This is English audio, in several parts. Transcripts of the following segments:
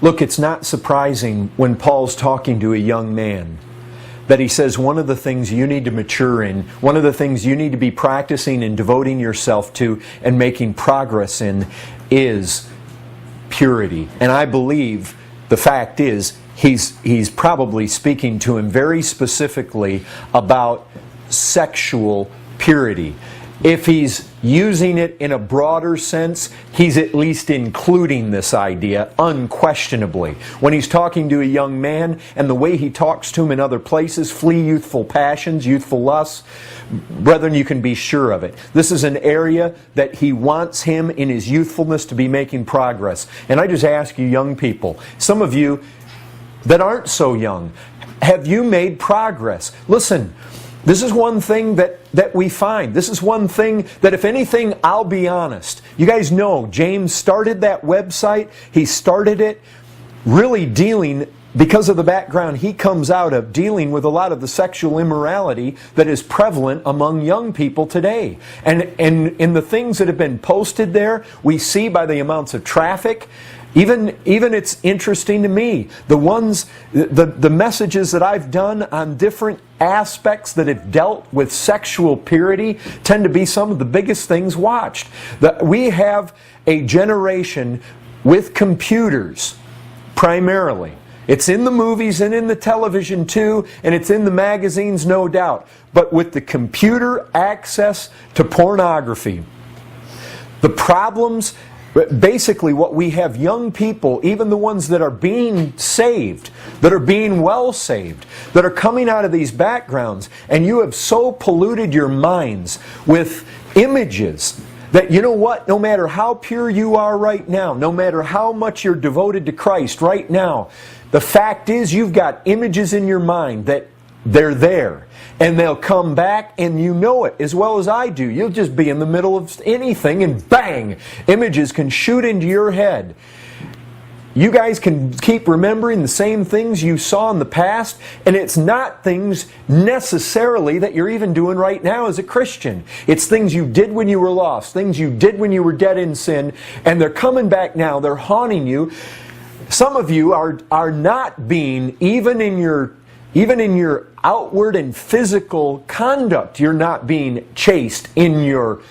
Look, it's not surprising when Paul's talking to a young man that he says one of the things you need to mature in, one of the things you need to be practicing and devoting yourself to and making progress in is purity. And I believe the fact is he's probably speaking to him very specifically about sexual purity. If he's using it in a broader sense, he's at least including this idea unquestionably. When he's talking to a young man and the way he talks to him in other places, flee youthful passions, youthful lusts, brethren, you can be sure of it. This is an area that he wants him in his youthfulness to be making progress. And I just ask you young people, some of you that aren't so young, have you made progress? Listen, this is one thing that we find. This is one thing that, if anything, I'll be honest. You guys know James started that website. He started it really dealing, because of the background he comes out of, dealing with a lot of the sexual immorality that is prevalent among young people today. And in the things that have been posted there, we see by the amounts of traffic. Even it's interesting to me, the messages that I've done on different aspects that have dealt with sexual purity tend to be some of the biggest things watched. We have a generation with computers, primarily. It's in the movies and in the television too, and it's in the magazines, no doubt. But with the computer access to pornography, the problems. Basically, what we have, young people, even the ones that are being saved, that are being well saved, that are coming out of these backgrounds, and you have so polluted your minds with images that, you know what, no matter how pure you are right now, no matter how much you're devoted to Christ right now, the fact is you've got images in your mind that they're there. And they'll come back, and you know it as well as I do. You'll just be in the middle of anything, and bang! Images can shoot into your head. You guys can keep remembering the same things you saw in the past, and it's not things necessarily that you're even doing right now as a Christian. It's things you did when you were lost, things you did when you were dead in sin, and they're coming back now. They're haunting you. Some of you are not being, even in your outward and physical conduct, you're not being chaste in your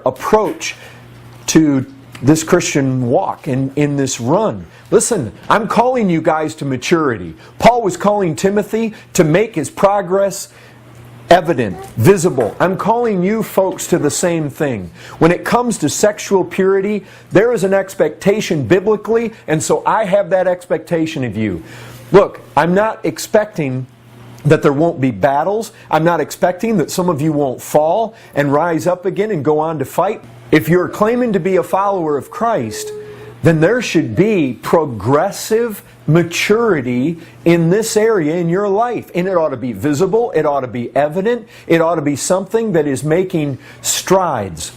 approach to this Christian walk and in this run. Listen, I'm calling you guys to maturity. Paul was calling Timothy to make his progress evident, visible. I'm calling you folks to the same thing. When it comes to sexual purity, there is an expectation biblically, and so I have that expectation of you. Look, I'm not expecting that there won't be battles. I'm not expecting that some of you won't fall and rise up again and go on to fight. If you're claiming to be a follower of Christ, then there should be progressive maturity in this area in your life. And it ought to be visible, it ought to be evident, it ought to be something that is making strides.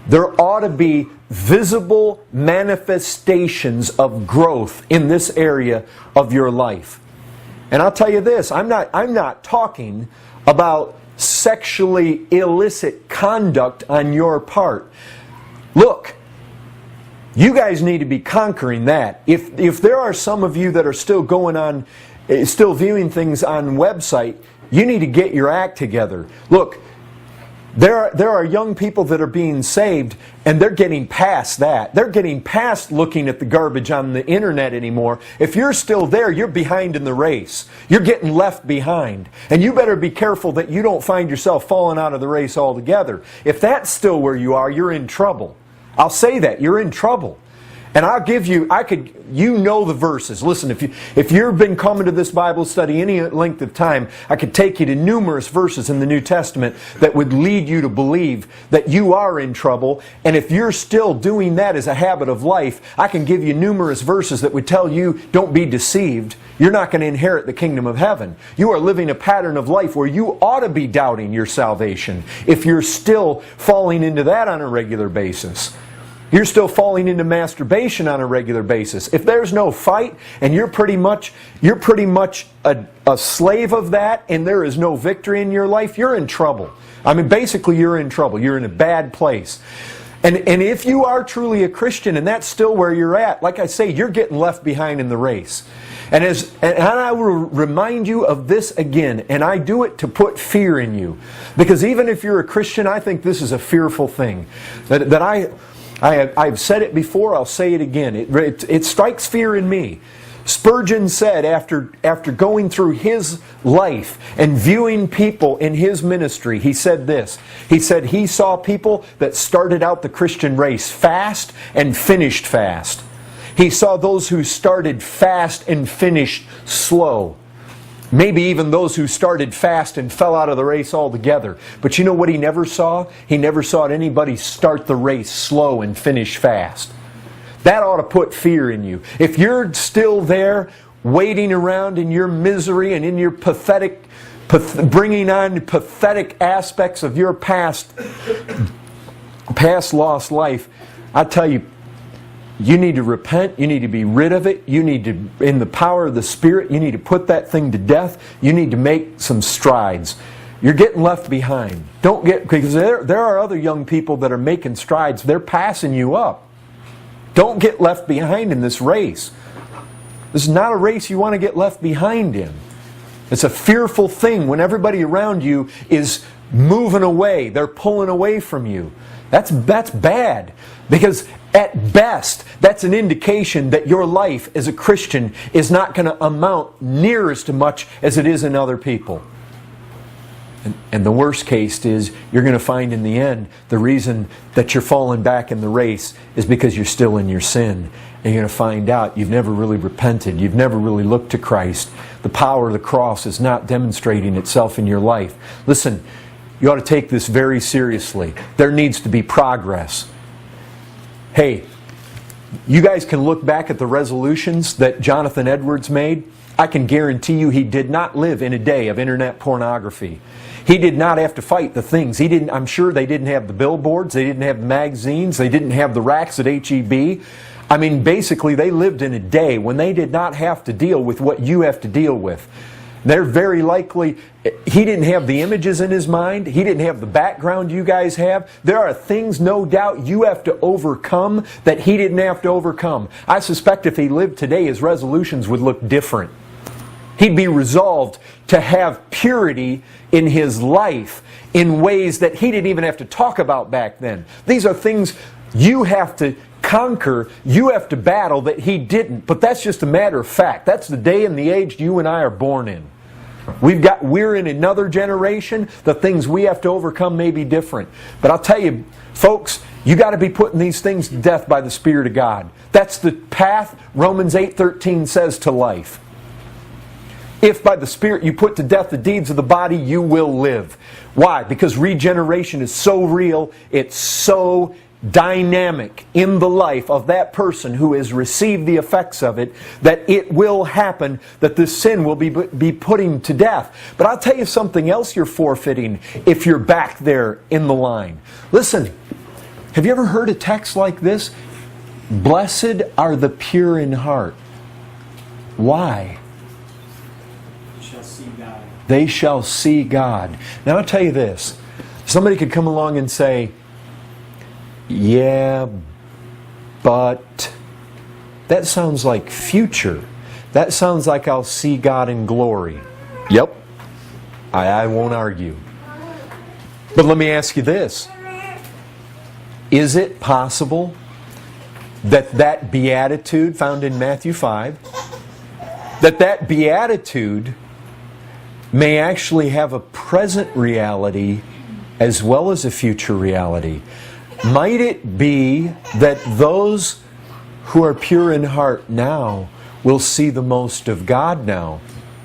There ought to be visible manifestations of growth in this area of your life. And I'll tell you this, I'm not talking about sexually illicit conduct on your part. Look, you guys need to be conquering that. If there are some of you that are still going on, still viewing things on website, you need to get your act together. Look, there are young people that are being saved, and they're getting past that. They're getting past looking at the garbage on the internet anymore. If you're still there, you're behind in the race. You're getting left behind. And you better be careful that you don't find yourself falling out of the race altogether. If that's still where you are, you're in trouble. I'll say that. You're in trouble. And I'll give you, you know the verses. Listen, if you've been coming to this Bible study any length of time, I could take you to numerous verses in the New Testament that would lead you to believe that you are in trouble. And if you're still doing that as a habit of life, I can give you numerous verses that would tell you, don't be deceived. You're not going to inherit the kingdom of heaven. You are living a pattern of life where you ought to be doubting your salvation if you're still falling into that on a regular basis. You're still falling into masturbation on a regular basis. If there's no fight and you're pretty much a slave of that, and there is no victory in your life, you're in trouble. I mean, basically you're in trouble. You're in a bad place. And if you are truly a Christian and that's still where you're at, like I say, you're getting left behind in the race. And I will remind you of this again, and I do it to put fear in you. Because even if you're a Christian, I think this is a fearful thing. I've said it before, I'll say it again. It strikes fear in me. Spurgeon said after going through his life and viewing people in his ministry, he said this. He said he saw people that started out the Christian race fast and finished fast. He saw those who started fast and finished slow. Maybe even those who started fast and fell out of the race altogether. But you know what he never saw? He never saw anybody start the race slow and finish fast. That ought to put fear in you. If you're still there, waiting around in your misery and in your bringing on pathetic aspects of your past lost life, I tell you, you need to repent, you need to be rid of it, you need to, in the power of the Spirit, you need to put that thing to death, you need to make some strides. You're getting left behind. Because there are other young people that are making strides, they're passing you up. Don't get left behind in this race. This is not a race you want to get left behind in. It's a fearful thing when everybody around you is moving away. They're pulling away from you. That's bad. Because at best, that's an indication that your life as a Christian is not going to amount near as much as it is in other people. And the worst case is you're going to find in the end the reason that you're falling back in the race is because you're still in your sin. And you're going to find out you've never really repented. You've never really looked to Christ. The power of the cross is not demonstrating itself in your life. Listen, you ought to take this very seriously. There needs to be progress. Hey, you guys can look back at the resolutions that Jonathan Edwards made. I can guarantee you he did not live in a day of internet pornography. He did not have to fight the things. I'm sure they didn't have the billboards, they didn't have the magazines, they didn't have the racks at H-E-B. I mean, basically they lived in a day when they did not have to deal with what you have to deal with. They're very likely, he didn't have the images in his mind, he didn't have the background you guys have. There are things, no doubt, you have to overcome that he didn't have to overcome. I suspect if he lived today, his resolutions would look different. He'd be resolved to have purity in his life in ways that he didn't even have to talk about back then. These are things you have to conquer, you have to battle that he didn't. But that's just a matter of fact. That's the day and the age you and I are born in. We're in another generation. The things we have to overcome may be different. But I'll tell you, folks, you got to be putting these things to death by the Spirit of God. That's the path Romans 8:13 says to life. If by the Spirit you put to death the deeds of the body, you will live. Why? Because regeneration is so real, it's so dynamic in the life of that person who has received the effects of it, that it will happen, that this sin will be putting to death. But I'll tell you something else you're forfeiting if you're back there in the line. Listen, have you ever heard a text like this? Blessed are the pure in heart. Why? They shall see God. Now I'll tell you this. Somebody could come along and say, yeah, but that sounds like future. That sounds like I'll see God in glory. Yep. I won't argue. But let me ask you this. Is it possible that beatitude found in Matthew 5, that beatitude may actually have a present reality as well as a future reality? Might it be that those who are pure in heart now will see the most of God now?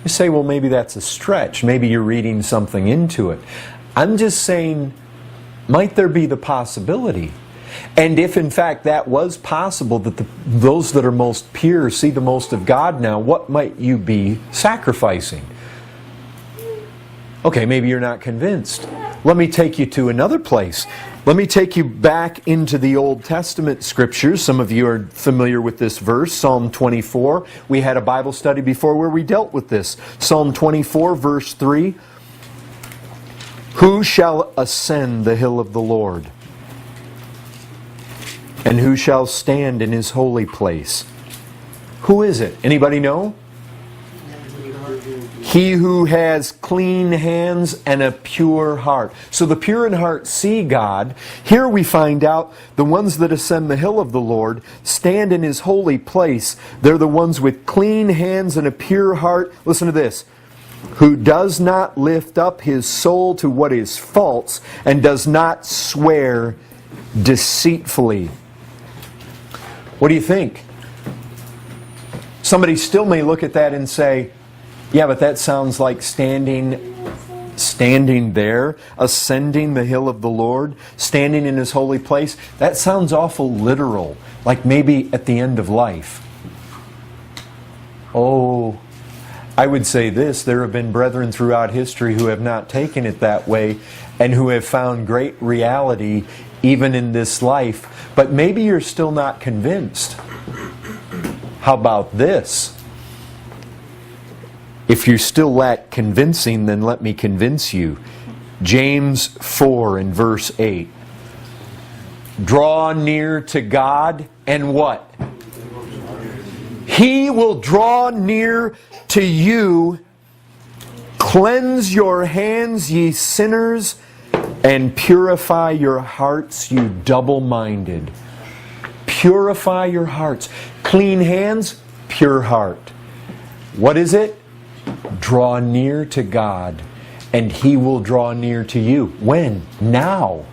You say, well, maybe that's a stretch. Maybe you're reading something into it. I'm just saying, might there be the possibility? And if in fact that was possible, that those that are most pure see the most of God now, what might you be sacrificing? Okay, maybe you're not convinced. Let me take you to another place. Let me take you back into the Old Testament scriptures. Some of you are familiar with this verse, Psalm 24. We had a Bible study before where we dealt with this. Psalm 24, verse 3. Who shall ascend the hill of the Lord? And who shall stand in His holy place? Who is it? Anybody know? He who has clean hands and a pure heart. So the pure in heart see God. Here we find out the ones that ascend the hill of the Lord stand in His holy place. They're the ones with clean hands and a pure heart. Listen to this. Who does not lift up his soul to what is false and does not swear deceitfully. What do you think? Somebody still may look at that and say, yeah, but that sounds like standing there, ascending the hill of the Lord, standing in His holy place. That sounds awful literal, like maybe at the end of life. Oh, I would say this, there have been brethren throughout history who have not taken it that way and who have found great reality even in this life, but maybe you're still not convinced. How about this? If you still lack convincing, then let me convince you. James 4 and verse 8. Draw near to God and what? He will draw near to you. Cleanse your hands, ye sinners, and purify your hearts, you double-minded. Purify your hearts. Clean hands, pure heart. What is it? Draw near to God, and He will draw near to you. When? Now.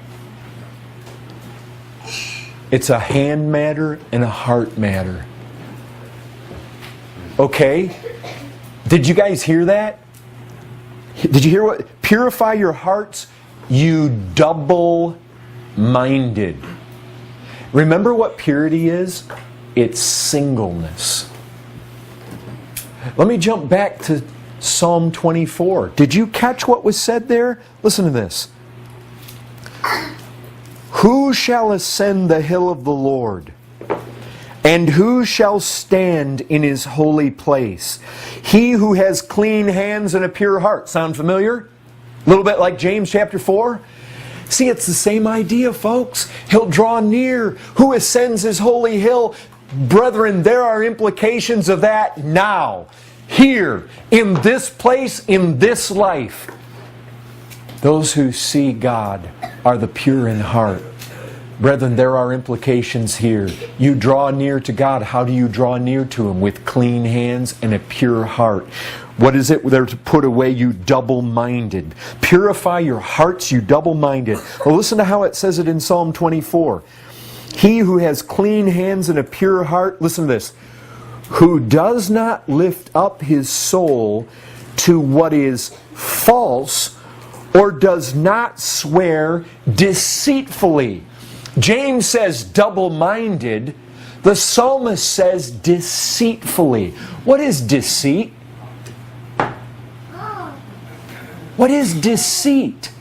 It's a hand matter and a heart matter. Okay? Did you guys hear that? Did you hear what? Purify your hearts, you double-minded. Remember what purity is? It's singleness. Let me jump back to Psalm 24. Did you catch what was said there? Listen to this. Who shall ascend the hill of the Lord? And who shall stand in His holy place? He who has clean hands and a pure heart. Sound familiar? A little bit like James chapter 4? See, it's the same idea, folks. He'll draw near. Who ascends His holy hill? Brethren, there are implications of that now. Here, in this place, in this life. Those who see God are the pure in heart. Brethren, there are implications here. You draw near to God. How do you draw near to Him? With clean hands and a pure heart. What is it there to put away, you double-minded? Purify your hearts, you double-minded. Well, listen to how it says it in Psalm 24. He who has clean hands and a pure heart, listen to this, who does not lift up his soul to what is false or does not swear deceitfully. James says double-minded. The psalmist says deceitfully. What is deceit? What is deceit?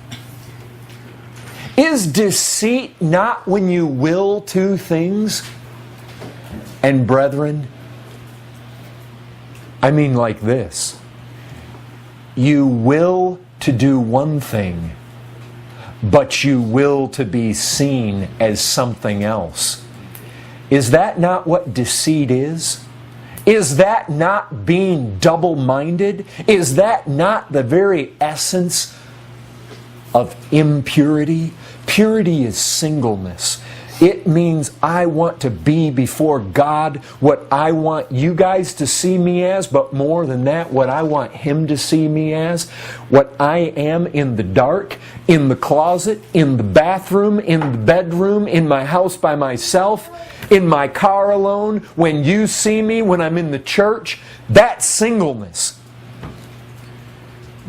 Is deceit not when you will two things? And brethren, I mean like this. You will to do one thing, but you will to be seen as something else. Is that not what deceit is? Is that not being double-minded? Is that not the very essence of impurity? Purity is singleness. It means I want to be before God what I want you guys to see me as, but more than that, what I want Him to see me as. What I am in the dark, in the closet, in the bathroom, in the bedroom, in my house by myself, in my car alone, when you see me, when I'm in the church. That's singleness.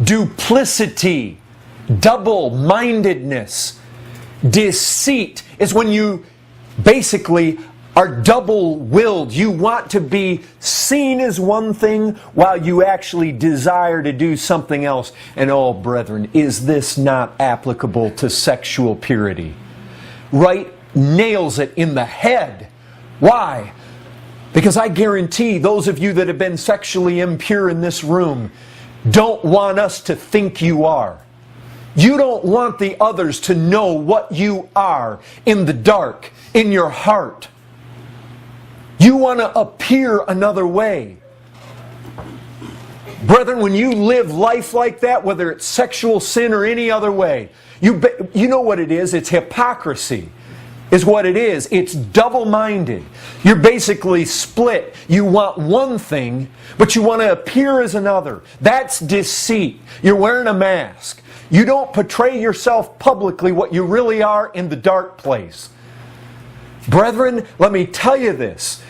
Duplicity, double-mindedness, deceit is when you basically are double-willed. You want to be seen as one thing while you actually desire to do something else. And oh, brethren, is this not applicable to sexual purity? Right? Nails it in the head. Why? Because I guarantee those of you that have been sexually impure in this room don't want us to think you are. You don't want the others to know what you are in the dark, in your heart. You want to appear another way. Brethren, when you live life like that, whether it's sexual sin or any other way, you know what it is. It's hypocrisy is what it is. It's double-minded. You're basically split. You want one thing, but you want to appear as another. That's deceit. You're wearing a mask. You don't portray yourself publicly what you really are in the dark place. Brethren, let me tell you this.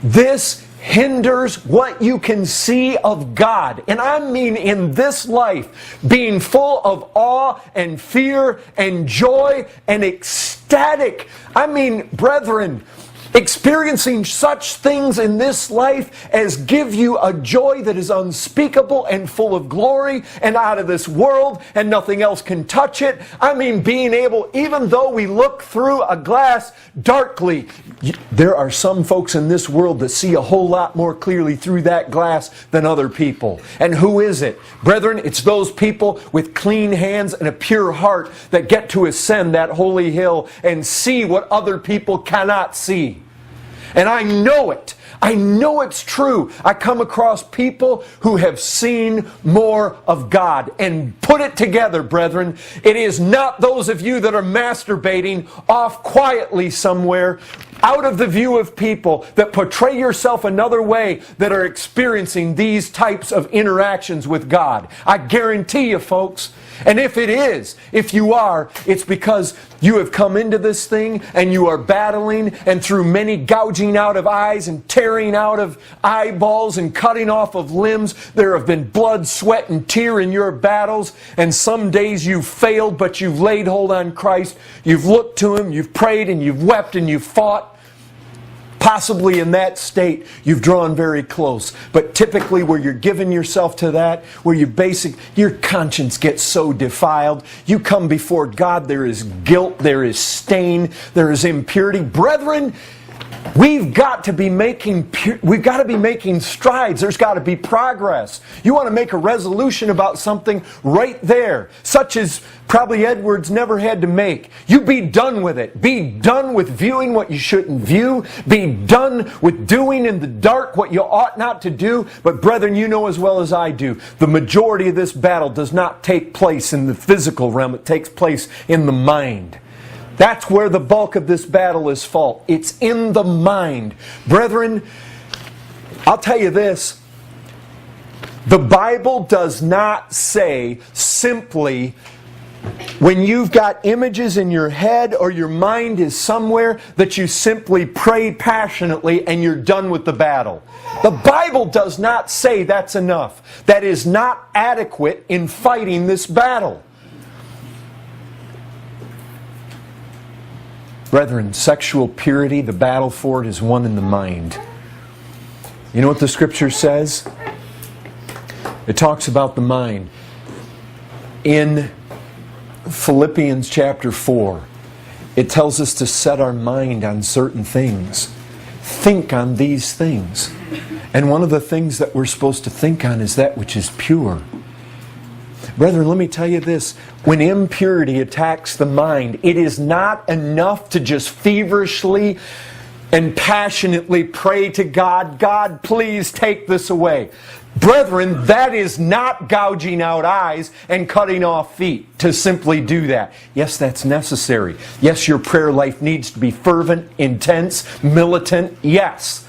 This hinders what you can see of God. And I mean in this life, being full of awe and fear and joy and ecstatic. I mean, brethren, experiencing such things in this life as give you a joy that is unspeakable and full of glory and out of this world, and nothing else can touch it. I mean, being able, even though we look through a glass darkly, there are some folks in this world that see a whole lot more clearly through that glass than other people. And who is it? Brethren, it's those people with clean hands and a pure heart that get to ascend that holy hill and see what other people cannot see. And I know it. I know it's true. I come across people who have seen more of God. And put it together, brethren. It is not those of you that are masturbating off quietly somewhere, out of the view of people, that portray yourself another way, that are experiencing these types of interactions with God. I guarantee you, folks. And if it is, if you are, it's because you have come into this thing and you are battling, and through many gouging out of eyes and tearing out of eyeballs and cutting off of limbs, there have been blood, sweat, and tear in your battles. And some days you've failed, but you've laid hold on Christ. You've looked to Him, you've prayed, and you've wept, and you've fought. Possibly in that state, you've drawn very close. But typically where you're giving yourself to that, where your conscience gets so defiled, you come before God, there is guilt, there is stain, there is impurity. Brethren, we've got to be making strides. There's got to be progress. You want to make a resolution about something right there, such as probably Edwards never had to make. You be done with it. Be done with viewing what you shouldn't view. Be done with doing in the dark what you ought not to do. But brethren, you know as well as I do, the majority of this battle does not take place in the physical realm. It takes place in the mind. That's where the bulk of this battle is fought. It's in the mind. Brethren, I'll tell you this. The Bible does not say simply, when you've got images in your head or your mind is somewhere, that you simply pray passionately and you're done with the battle. The Bible does not say that's enough. That is not adequate in fighting this battle. Brethren, sexual purity, the battle for it is won in the mind. You know what the Scripture says? It talks about the mind. In Philippians chapter 4, it tells us to set our mind on certain things. Think on these things. And one of the things that we're supposed to think on is that which is pure. Brethren, let me tell you this. When impurity attacks the mind, it is not enough to just feverishly and passionately pray to God, God, please take this away. Brethren, that is not gouging out eyes and cutting off feet to simply do that. Yes, that's necessary. Yes, your prayer life needs to be fervent, intense, militant. Yes.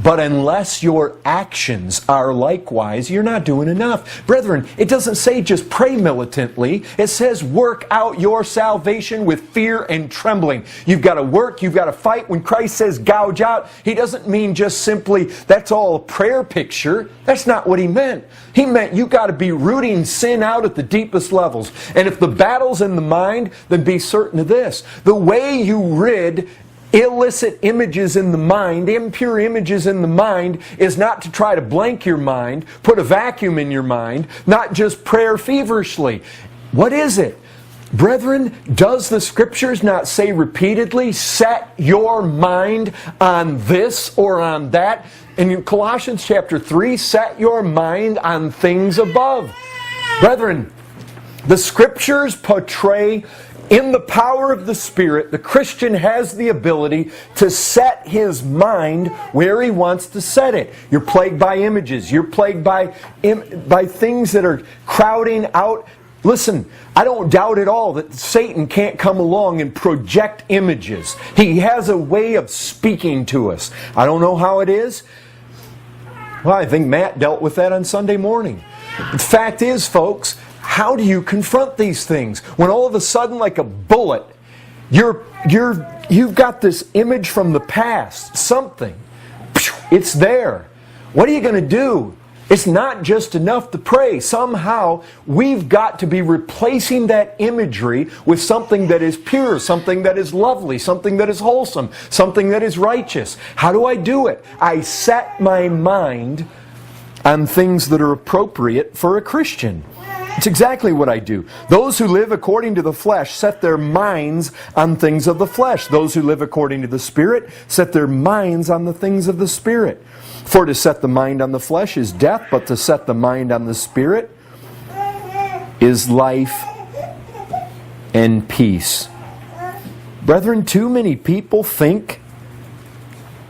But unless your actions are likewise, you're not doing enough. Brethren, it doesn't say just pray militantly. It says work out your salvation with fear and trembling. You've got to work, you've got to fight. When Christ says gouge out, He doesn't mean just simply that's all a prayer picture. That's not what He meant. He meant you've got to be rooting sin out at the deepest levels. And if the battle's in the mind, then be certain of this. The way you rid illicit images in the mind, impure images in the mind, is not to try to blank your mind, put a vacuum in your mind, not just prayer feverishly. What is it? Brethren, does the Scriptures not say repeatedly, set your mind on this or on that? In Colossians chapter 3, set your mind on things above. Brethren, The Scriptures portray, in the power of the Spirit, the Christian has the ability to set his mind where he wants to set it. You're plagued by images. You're plagued by things that are crowding out. Listen, I don't doubt at all that Satan can't come along and project images. He has a way of speaking to us. I don't know how it is. Well, I think Matt dealt with that on Sunday morning. The fact is, folks, how do you confront these things? When all of a sudden, like a bullet, you've got this image from the past, something. It's there. What are you going to do? It's not just enough to pray. Somehow, we've got to be replacing that imagery with something that is pure, something that is lovely, something that is wholesome, something that is righteous. How do I do it? I set my mind on things that are appropriate for a Christian. It's exactly what I do. Those who live according to the flesh set their minds on things of the flesh. Those who live according to the Spirit set their minds on the things of the Spirit. For to set the mind on the flesh is death, but to set the mind on the Spirit is life and peace. Brethren, too many people think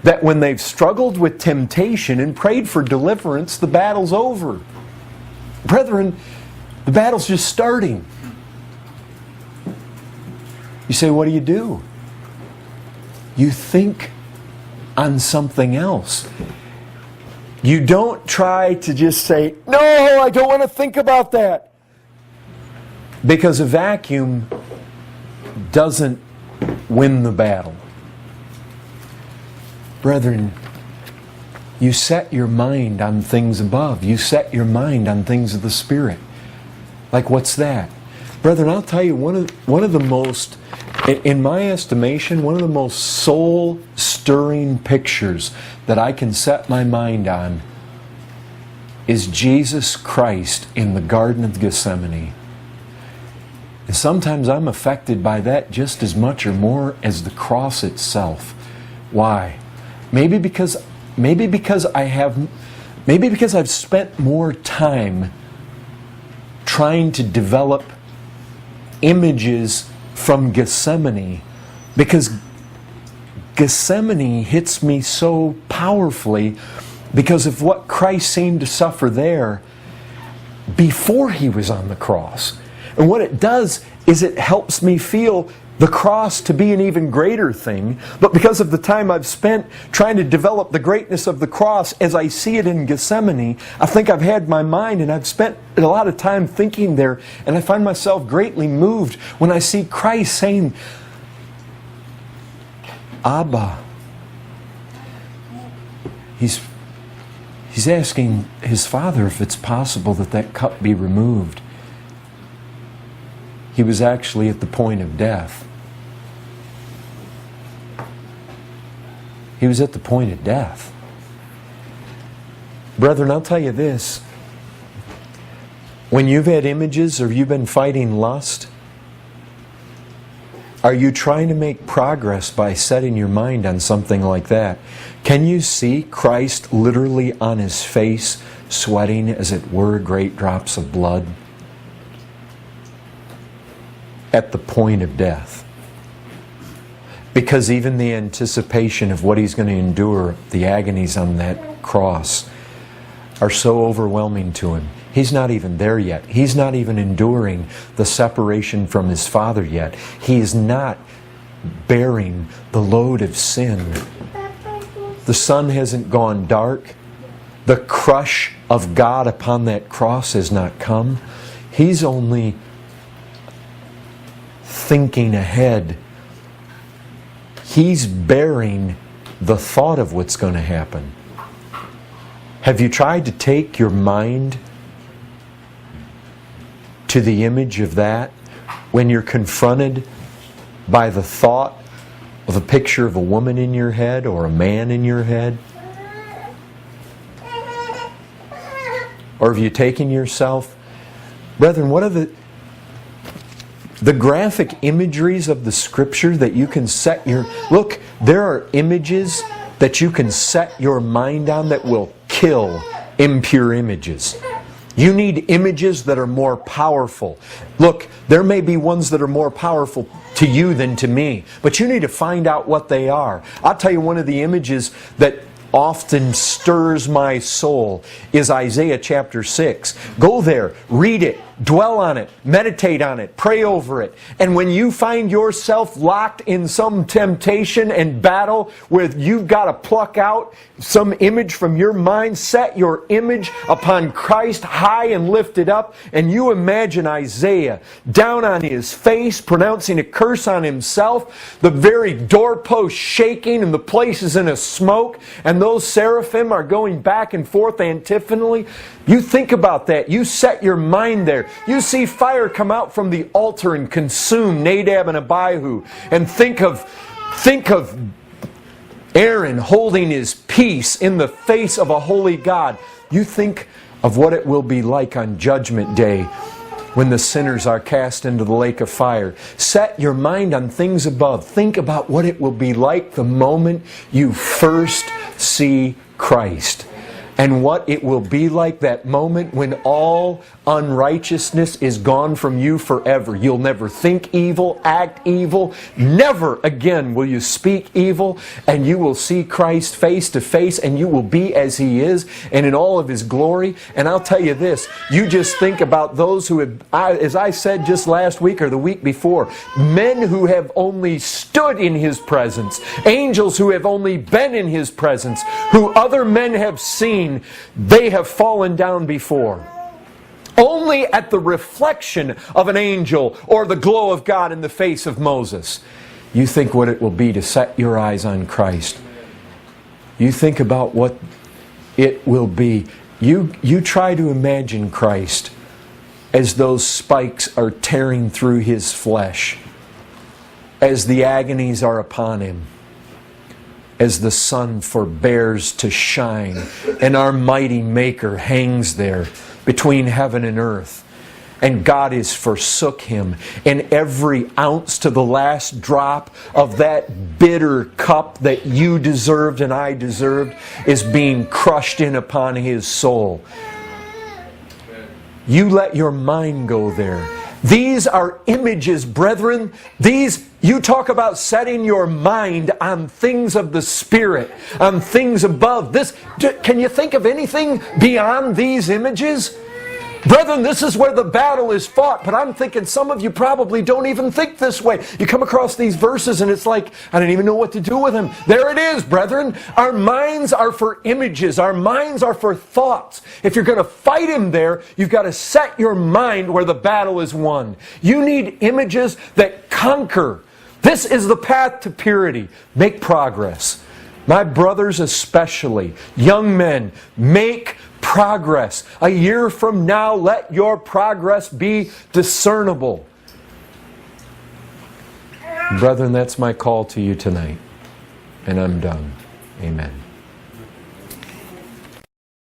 that when they've struggled with temptation and prayed for deliverance, the battle's over. Brethren, the battle's just starting. You say, what do? You think on something else. You don't try to just say, no, I don't want to think about that. Because a vacuum doesn't win the battle. Brethren, you set your mind on things above. You set your mind on things of the Spirit. Like what's that? Brethren, I'll tell you, one of the most, in my estimation, one of the most soul-stirring pictures that I can set my mind on is Jesus Christ in the Garden of Gethsemane. And sometimes I'm affected by that just as much or more as the cross itself. Why? Maybe because I've spent more time trying to develop images from Gethsemane, because Gethsemane hits me so powerfully because of what Christ seemed to suffer there before He was on the cross. And what it does is it helps me feel the cross to be an even greater thing, but because of the time I've spent trying to develop the greatness of the cross as I see it in Gethsemane, I think I've had my mind and I've spent a lot of time thinking there, and I find myself greatly moved when I see Christ saying, Abba. He's asking His Father if it's possible that that cup be removed. He was actually at the point of death. He was at the point of death. Brethren, I'll tell you this. When you've had images or you've been fighting lust, are you trying to make progress by setting your mind on something like that? Can you see Christ literally on His face, sweating as it were great drops of blood? At the point of death. Because even the anticipation of what He's going to endure, the agonies on that cross, are so overwhelming to Him. He's not even there yet. He's not even enduring the separation from His Father yet. He is not bearing the load of sin. The sun hasn't gone dark. The crush of God upon that cross has not come. He's only thinking ahead. He's bearing the thought of what's going to happen. Have you tried to take your mind to the image of that when you're confronted by the thought of a picture of a woman in your head or a man in your head? Or have you taken yourself? Brethren, what are the graphic imageries of the Scripture that you can set your... Look, there are images that you can set your mind on that will kill impure images. You need images that are more powerful. Look, there may be ones that are more powerful to you than to me, but you need to find out what they are. I'll tell you, one of the images that often stirs my soul is Isaiah chapter 6. Go there, read it, dwell on it, meditate on it, pray over it. And when you find yourself locked in some temptation and battle where you've got to pluck out some image from your mind, set your image upon Christ high and lifted up, and you imagine Isaiah down on his face, pronouncing a curse on himself, the very doorpost shaking and the place is in a smoke, and those seraphim are going back and forth antiphonally. You think about that. You set your mind there. You see fire come out from the altar and consume Nadab and Abihu. And think of Aaron holding his peace in the face of a holy God. You think of what it will be like on Judgment Day when the sinners are cast into the lake of fire. Set your mind on things above. Think about what it will be like the moment you first see Christ. And what it will be like that moment when all unrighteousness is gone from you forever. You'll never think evil, act evil. Never again will you speak evil. And you will see Christ face to face, and you will be as He is and in all of His glory. And I'll tell you this, you just think about those who have, as I said just last week or the week before, men who have only stood in His presence, angels who have only been in His presence, who other men have seen, they have fallen down before. Only at the reflection of an angel or the glow of God in the face of Moses. You think what it will be to set your eyes on Christ. You think about what it will be. You try to imagine Christ as those spikes are tearing through His flesh, as the agonies are upon Him, as the sun forbears to shine, and our mighty Maker hangs there between heaven and earth, and God is forsook Him, and every ounce to the last drop of that bitter cup that you deserved and I deserved is being crushed in upon His soul. You let your mind go there. These are images, brethren. You talk about setting your mind on things of the Spirit, on things above. Can you think of anything beyond these images? Brethren, this is where the battle is fought, but I'm thinking some of you probably don't even think this way. You come across these verses and it's like, I don't even know what to do with them. There it is, brethren. Our minds are for images. Our minds are for thoughts. If you're going to fight Him there, you've got to set your mind where the battle is won. You need images that conquer. This is the path to purity. Make progress. My brothers especially, young men, make progress. A year from now, let your progress be discernible. Brethren, that's my call to you tonight. And I'm done. Amen.